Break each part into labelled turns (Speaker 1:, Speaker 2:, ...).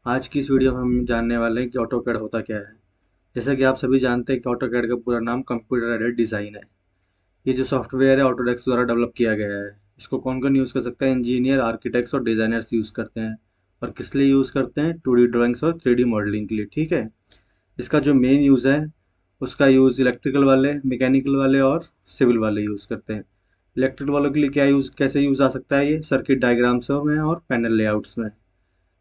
Speaker 1: आज की इस वीडियो में हम जानने वाले हैं कि ऑटोकैड होता क्या है। जैसा कि आप सभी जानते हैं कि ऑटोकैड का पूरा नाम कंप्यूटर एडेड डिज़ाइन है। ये जो सॉफ्टवेयर है ऑटोडेस्क द्वारा डेवलप किया गया है। इसको कौन कौन यूज़ कर सकता है? इंजीनियर, आर्किटेक्ट्स और डिज़ाइनर्स यूज़ करते हैं। और किस लिए यूज़ करते हैं? 2D ड्राइंग्स और 3D मॉडलिंग के लिए। ठीक है। इसका जो मेन यूज़ है उसका यूज़ इलेक्ट्रिकल वाले, मैकेनिकल वाले और सिविल वाले यूज़ करते हैं। इलेक्ट्रिकल वालों के लिए क्या यूज़, कैसे यूज़ आ सकता है? ये सर्किट डायग्राम्स में और पैनल लेआउट्स में।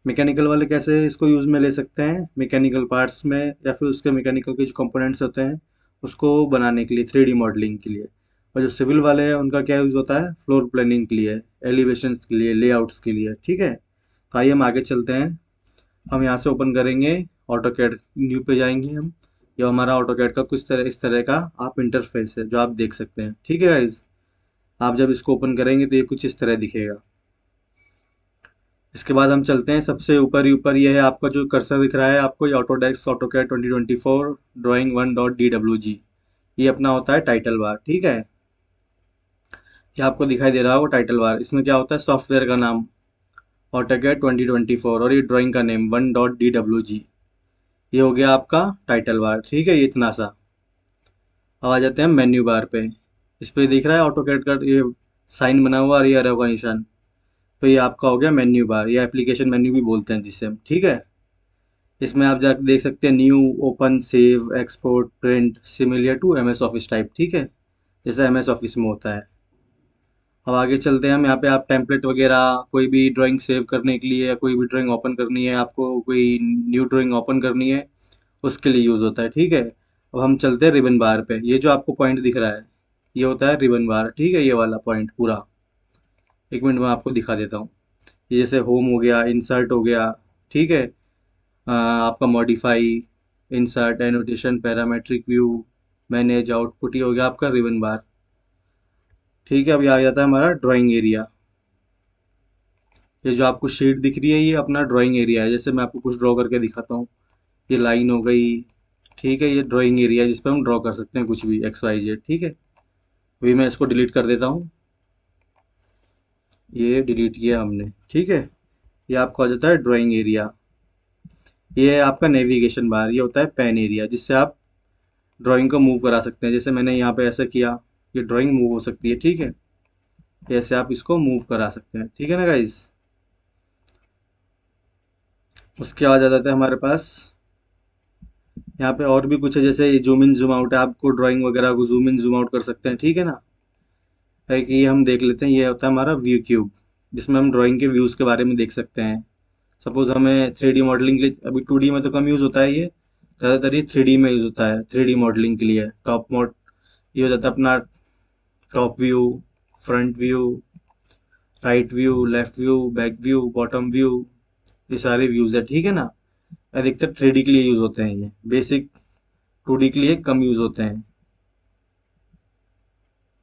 Speaker 1: मैकेनिकल वाले कैसे इसको यूज़ में ले सकते हैं? मैकेनिकल पार्ट्स में या फिर उसके मैकेनिकल के जो कंपोनेंट्स होते हैं उसको बनाने के लिए, 3D मॉडलिंग के लिए। और जो सिविल वाले हैं उनका क्या यूज़ होता है? फ्लोर प्लानिंग के लिए, एलिवेशंस के लिए, लेआउट्स के लिए। ठीक है। तो आइए हम आगे चलते हैं। हम यहाँ से ओपन करेंगे ऑटोकैड, न्यू पे जाएंगे हम। ये हमारा ऑटोकैड का कुछ तरह इस तरह का आप इंटरफेस है जो आप देख सकते हैं। ठीक है गाइज। आप जब इसको ओपन करेंगे तो ये कुछ इस तरह दिखेगा। इसके बाद हम चलते हैं सबसे ऊपर ही ऊपर। ये है आपका जो कर्सर दिख रहा है आपको, ये ऑटोडेस्क ऑटोकैड 2024 ड्राइंग 1.dwg। ये अपना होता है टाइटल बार। ठीक है। ये आपको दिखाई दे रहा होगा टाइटल बार। इसमें क्या होता है? सॉफ्टवेयर का नाम ऑटोकैड 2024 और ये ड्राइंग का नेम 1.dwg। ये हो गया आपका टाइटल बार। ठीक है, ये इतना सा। अब आ जाते हैं मेन्यू बार पे। इस पे दिख रहा है ऑटोकैड का ये साइन बना हुआ और ये एरो का निशान। तो ये आपका हो गया मेन्यू बार, या एप्लीकेशन मेन्यू भी बोलते हैं जिसे हम। ठीक है। इसमें आप जाके देख सकते हैं new, open, save, export, print, similar to MS Office type. ठीक है, जैसा एमएस ऑफिस में होता है। अब आगे चलते हैं हम। यहाँ पे आप टेम्पलेट वगैरह, कोई भी ड्राइंग सेव करने के लिए या कोई भी ड्राइंग ओपन करनी है, आपको कोई न्यू ड्राइंग ओपन करनी है, उसके लिए यूज़ होता है। ठीक है। अब हम चलते हैं रिबन बार पे। ये जो आपको पॉइंट दिख रहा है ये होता है रिबन बार। ठीक है, ये वाला पॉइंट पूरा। एक मिनट में आपको दिखा देता हूँ। ये जैसे होम हो गया, इंसर्ट हो गया। ठीक है। आपका modify, insert, annotation, parametric view, manage, output, ये हो गया आपका रिबन बार। ठीक है। अभी आ जाता है हमारा ड्राइंग एरिया। ये जो आपको शीट दिख रही है ये अपना ड्राइंग एरिया है। जैसे मैं आपको कुछ ड्रॉ करके दिखाता हूँ। ये लाइन हो गई। ठीक है, ये ड्राइंग एरिया है जिस पर हम ड्रॉ कर सकते हैं कुछ भी, एक्स वाई जेड। ठीक है। अभी मैं इसको डिलीट कर देता हूँ। ये डिलीट किया हमने। ठीक है। ये आपको आ जाता है ड्राइंग एरिया। ये है आपका नेविगेशन बार। ये होता है पेन एरिया जिससे आप ड्राइंग को मूव करा सकते हैं। जैसे मैंने यहाँ पे ऐसा किया, ये ड्राइंग मूव हो सकती है। ठीक है। ऐसे आप इसको मूव करा सकते हैं। ठीक है ना गाइज। उसके बाद आ जाता है हमारे पास यहाँ पे और भी कुछ है। जैसे ये जूम इन जूम आउट है, आपको ड्राइंग वगैरह को जूम इन जूम आउट कर सकते हैं। ठीक है ना। है कि ये हम देख लेते हैं। ये होता है हमारा व्यू क्यूब, जिसमें हम ड्राइंग के व्यूज़ के बारे में देख सकते हैं। सपोज हमें 3D मॉडलिंग के लिए, अभी 2D में तो कम यूज़ होता है ये, ज़्यादातर ये 3D में यूज़ होता है। 3D मॉडलिंग के लिए टॉप मोड ये हो जाता है अपना top view, front view, right view, left view, back view, bottom view, ये सारे व्यूज़ है। ठीक है ना। अधिकतर 3D के लिए यूज़ होते हैं। ये बेसिक 2D के लिए कम यूज़ होते हैं।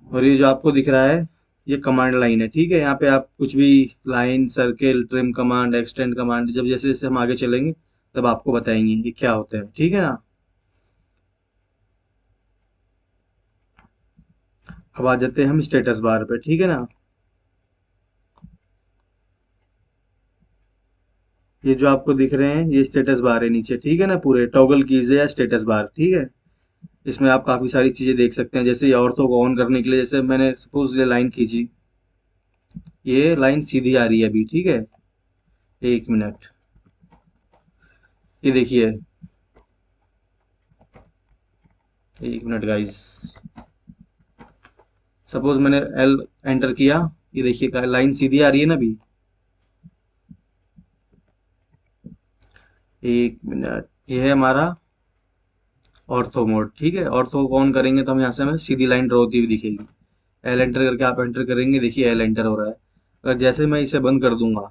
Speaker 1: और ये जो आपको दिख रहा है ये कमांड लाइन है। ठीक है। यहाँ पे आप कुछ भी line, circle, trim command, extend command, जब जैसे जैसे हम आगे चलेंगे तब आपको बताएंगे ये क्या होता है। ठीक है ना। अब आ जाते हैं हम स्टेटस बार पे। ठीक है ना। ये जो आपको दिख रहे हैं ये स्टेटस बार है नीचे। ठीक है ना। पूरे टॉगल कीजिए या स्टेटस बार। ठीक है। इसमें आप काफ़ी सारी चीज़ें देख सकते हैं। जैसे ये औरतों को ऑन करने के लिए, जैसे मैंने सपोज ये लाइन खींची, ये लाइन सीधी आ रही है अभी। ठीक है। एक मिनट। ये देखिए, एक मिनट गाइस। सपोज मैंने एल एंटर किया, ये देखिए लाइन सीधी आ रही है ना अभी। एक मिनट। ये है हमारा ऑर्थो मोड। ठीक है। ऑर्थो को ऑन करेंगे तो हम यहाँ से हमें सीधी लाइन ड्रॉ होती हुई दिखेगी। एल एंटर करके आप एंटर करेंगे, देखिए एल एंटर हो रहा है। अगर जैसे मैं इसे बंद कर दूंगा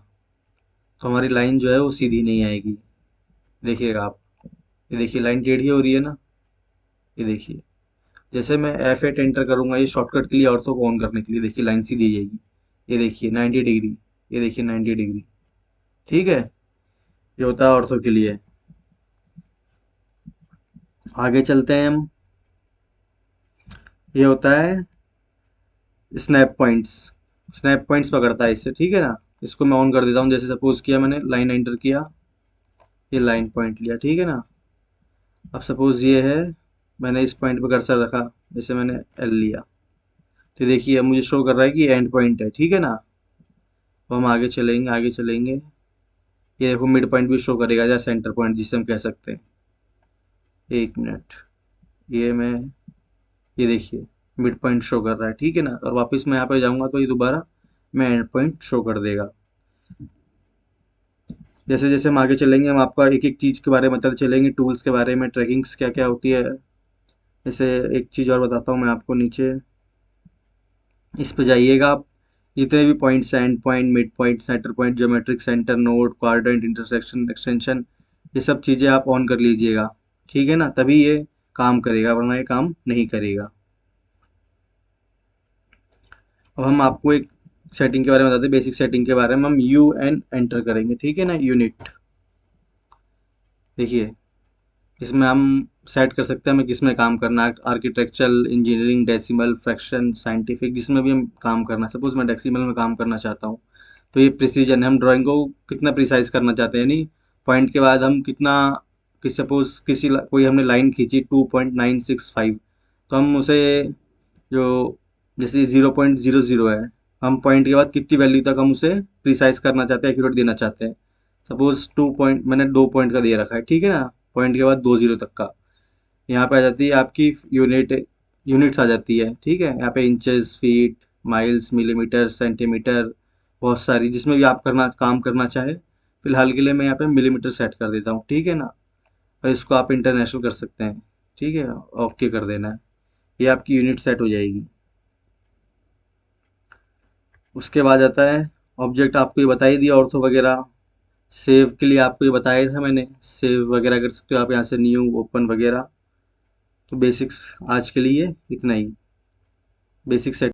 Speaker 1: तो हमारी लाइन जो है वो सीधी नहीं आएगी। देखिएगा आप, ये देखिए लाइन टेढ़ी हो रही है ना। ये देखिए, जैसे मैं F8 एंटर करूंगा ये शॉर्टकट के लिए, ऑर्थो को ऑन करने के लिए, देखिए लाइन सीधी आ जाएगी। ये देखिए 90 डिग्री। ये देखिए 90 डिग्री। ठीक है। ये होता है ऑर्थो के लिए। आगे चलते हैं हम। ये होता है स्नैप पॉइंट्स। स्नैप पॉइंट्स पकड़ता है इससे। ठीक है ना। इसको मैं ऑन कर देता हूँ। जैसे सपोज किया मैंने, लाइन एंटर किया, ये लाइन पॉइंट लिया, ठीक है ना। अब सपोज ये है, मैंने इस पॉइंट पे कर्सर रखा, जैसे मैंने एल लिया, तो देखिए अब मुझे शो कर रहा है कि एंड पॉइंट है, ठीक है ना। तो हम आगे चलेंगे, आगे चलेंगे, ये देखो मिड पॉइंट भी शो करेगा या सेंटर पॉइंट जिसे हम कह सकते हैं। एक मिनट, ये मैं, ये देखिए मिड पॉइंट शो कर रहा है, ठीक है ना। और वापस मैं यहाँ पे जाऊंगा तो ये दोबारा मैं एंड पॉइंट शो कर देगा। जैसे जैसे हम आगे चलेंगे हम आपका एक एक चीज़ के बारे में बताते चलेंगे, टूल्स के बारे में, ट्रैकिंग्स क्या क्या होती है। जैसे एक चीज़ और बताता हूँ मैं आपको, नीचे इस पे जाइएगा आप, जितने भी पॉइंट्स हैं, and point, mid point, centre point, geometric centre, node, quadrant, intersection, extension, ये सब चीज़ें आप ऑन कर लीजिएगा, ठीक है ना, तभी ये काम करेगा, वरना ये काम नहीं करेगा। अब हम आपको एक सेटिंग के बारे में बताते हैं, बेसिक सेटिंग के बारे में। हम यू एन एंटर करेंगे, ठीक है ना, यूनिट। देखिए इसमें हम सेट कर सकते हैं हमें किस में काम करना है, architectural, engineering, decimal, fraction, scientific, जिसमें भी हम काम करना है। सपोज मैं डेसिमल में काम करना चाहता हूँ, तो ये प्रिसीजन है, हम ड्राइंग को कितना प्रिसाइज करना चाहते हैं, यानी पॉइंट के बाद हम कितना, कि सपोज कोई हमने लाइन खींची 2.965, तो हम उसे जो, जैसे 0.00 है, हम पॉइंट के बाद कितनी वैल्यू तक हम उसे प्रिसाइज करना चाहते हैं, एक्यूरेट देना चाहते हैं। सपोज 2 पॉइंट मैंने 2 पॉइंट का दे रखा है, ठीक है ना, पॉइंट के बाद 20 तक का। यहाँ पे आ जाती है आपकी यूनिट्स आ जाती है, ठीक है। यहाँ पे inches, feet, miles, millimetre, centimetre, बहुत सारी, जिसमें भी आप काम करना चाहे। फिलहाल के लिए मैं यहाँ पे मिलीमीटर सेट कर देता हूँ, ठीक है ना। और इसको आप इंटरनेशनल कर सकते हैं, ठीक है, ओके कर देना है, ये आपकी यूनिट सेट हो जाएगी। उसके बाद आता है ऑब्जेक्ट, आपको ये बता ही दिया, ऑर्थो वगैरह। सेव के लिए आपको ये बताया था मैंने, सेव वगैरह कर सकते हो आप यहाँ से, न्यू, ओपन वगैरह। तो बेसिक्स आज के लिए इतना ही, बेसिक सेट